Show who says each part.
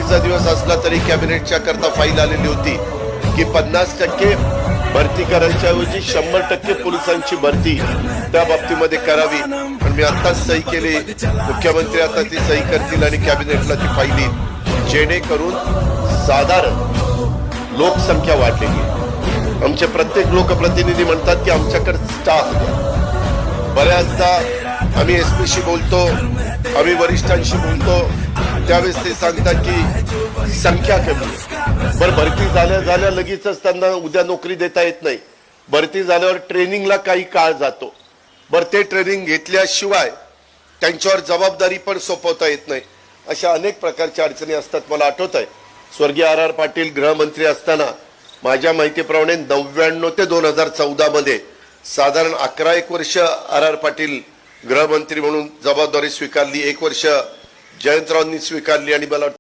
Speaker 1: सुट्टीचा दिवस असला तरी कॅबिनेटच्या करता फाईल आलेली होती की 50% भरती करायच्या ऐवजी 100% पोलिसांची भरती त्या बाबतीमध्ये करावी. पण मी आत्ताच सही केली, मुख्यमंत्री आता ती सही करतील आणि कॅबिनेटला ती फाईल येईल, जेणेकरून साधारण लोकसंख्या वाढलेली. आमचे प्रत्येक लोकप्रतिनिधी म्हणतात की आमच्याकडे स्टाफ द्या. बऱ्याचदा आम्ही एसपीशी बोलतो, आम्ही वरिष्ठांशी बोलतो, त्यावेळेस ते सांगतात की संख्या कमी. बरं, भरती झाल्या लगेचच त्यांना उद्या नोकरी देता येत नाही. भरती झाल्यावर ट्रेनिंगला काही काळ जातो. बरं, ते ट्रेनिंग घेतल्याशिवाय त्यांच्यावर जबाबदारी पण सोपवता येत नाही. अशा अनेक प्रकारच्या अडचणी असतात. मला आठवत आहे स्वर्गीय आर पाटील गृहमंत्री असताना माझ्या माहितीप्रमाणे 99 ते 2014 मध्ये साधारण 11 वर्ष आर पाटील गृहमंत्री म्हणून जबाबदारी स्वीकारली. 1 वर्ष जयंतरावांनी स्वीकारली आणि मला